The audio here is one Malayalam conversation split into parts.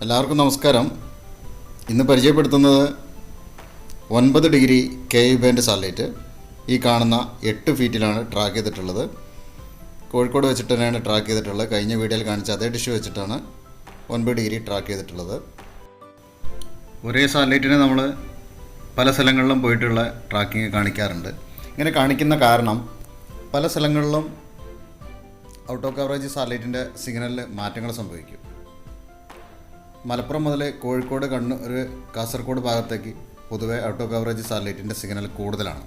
എല്ലാവർക്കും നമസ്കാരം. ഇന്ന് പരിചയപ്പെടുത്തുന്നത് 9 ഡിഗ്രി കെ ബാൻഡ് സാറ്റലൈറ്റ്. ഈ കാണുന്ന 8 ഫീറ്റിലാണ് ട്രാക്ക് ചെയ്തിട്ടുള്ളത്. കോഴിക്കോട് വെച്ചിട്ട് തന്നെയാണ് ട്രാക്ക് ചെയ്തിട്ടുള്ളത്. കഴിഞ്ഞ വീഡിയോയിൽ കാണിച്ച അതേ ഡിഷ് വെച്ചിട്ടാണ് 9 ഡിഗ്രി ട്രാക്ക് ചെയ്തിട്ടുള്ളത്. ഒരേ സാറ്റലൈറ്റിന് നമ്മൾ പല സ്ഥലങ്ങളിലും പോയിട്ടുള്ള ട്രാക്കിങ് കാണിക്കാറുണ്ട്. ഇങ്ങനെ കാണിക്കുന്ന കാരണം പല സ്ഥലങ്ങളിലും ഔട്ട് ഓഫ് കവറേജ് സാറ്റലൈറ്റിൻ്റെ സിഗ്നലിൽ മാറ്റങ്ങൾ സംഭവിക്കും. മലപ്പുറം മുതൽ കോഴിക്കോട്, കണ്ണൂർ, കാസർഗോഡ് ഭാഗത്തേക്ക് പൊതുവെ ഔട്ട് ഓഫ് കവറേജ് സാറ്റലൈറ്റിൻ്റെ സിഗ്നൽ കൂടുതലാണ്.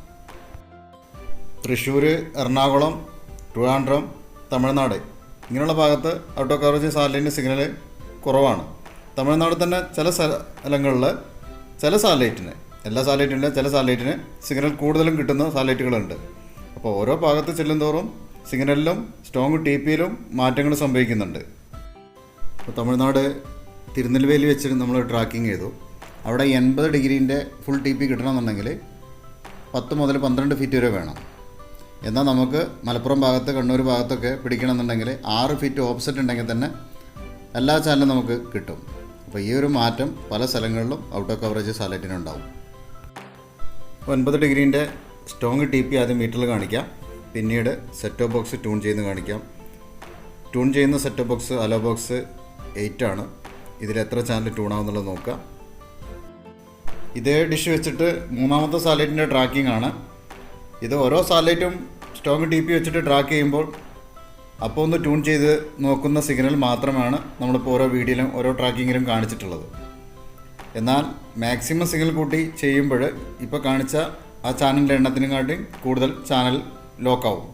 തൃശ്ശൂർ, എറണാകുളം, ട്രിവാൻഡ്രം, തമിഴ്നാട് ഇങ്ങനെയുള്ള ഭാഗത്ത് ഔട്ട് ഓഫ് കവറേജ് സാറ്റലൈറ്റിൻ്റെ സിഗ്നൽ കുറവാണ്. തമിഴ്നാട് തന്നെ ചില സ്ഥലങ്ങളിൽ ചില സാറ്റലൈറ്റിന്, എല്ലാ സാറ്റലൈറ്റിൻ്റെ ചില സാറ്റലൈറ്റിന് സിഗ്നൽ കൂടുതലും കിട്ടുന്ന സാറ്റലൈറ്റുകളുണ്ട്. അപ്പോൾ ഓരോ ഭാഗത്ത് ചെല്ലുന്തോറും സിഗ്നലിലും സ്ട്രോങ് TPയിലും മാറ്റങ്ങൾ സംഭവിക്കുന്നുണ്ട്. ഇപ്പോൾ തമിഴ്നാട് തിരുനെൽവേലി വെച്ച് നമ്മൾ ട്രാക്കിങ് ചെയ്തു. അവിടെ 80 ഡിഗ്രീൻ്റെ ഫുൾ TP കിട്ടണമെന്നുണ്ടെങ്കിൽ 10 മുതൽ 12 ഫീറ്റ് വരെ വേണം. എന്നാൽ നമുക്ക് മലപ്പുറം ഭാഗത്ത്, കണ്ണൂർ ഭാഗത്തൊക്കെ പിടിക്കണമെന്നുണ്ടെങ്കിൽ 6 ഫീറ്റ് ഓഫ്സെറ്റ് ഉണ്ടെങ്കിൽ തന്നെ എല്ലാ ചാനലും നമുക്ക് കിട്ടും. അപ്പോൾ ഈ ഒരു മാറ്റം പല സ്ഥലങ്ങളിലും ഔട്ട് ഓഫ് കവറേജ് സാറ്റലൈറ്റിനുണ്ടാവും. 9 ഡിഗ്രീൻ്റെ സ്ട്രോങ് TP ആദ്യം മീറ്ററിൽ കാണിക്കാം. പിന്നീട് സെറ്റ് ടോപ്പ് ബോക്സ് ട്യൂൺ ചെയ്ത് കാണിക്കാം. ട്യൂൺ ചെയ്യുന്ന set top box hello box 8 ആണ്. ഇതിൽ എത്ര ചാനൽ ട്യൂൺ ആവുന്നുള്ളത് നോക്കാം. ഇതേ ഡിഷ് വെച്ചിട്ട് മൂന്നാമത്തെ സാറ്റലൈറ്റിൻ്റെ ട്രാക്കിംഗ് ആണ്. ഇത് ഓരോ സാറ്റലൈറ്റും സ്ട്രോങ് TP വെച്ചിട്ട് ട്രാക്ക് ചെയ്യുമ്പോൾ അപ്പോൾ ഒന്ന് ട്യൂൺ ചെയ്ത് നോക്കുന്ന സിഗ്നൽ മാത്രമാണ് നമ്മളിപ്പോൾ ഓരോ വീഡിയോയിലും ഓരോ ട്രാക്കിങ്ങിലും കാണിച്ചിട്ടുള്ളത്. എന്നാൽ മാക്സിമം സിഗ്നൽ കൂട്ടി ചെയ്യുമ്പോൾ ഇപ്പോൾ കാണിച്ച ആ ചാനലിൻ്റെ എണ്ണത്തിനും കാട്ടി കൂടുതൽ ചാനൽ ലോക്കാവും.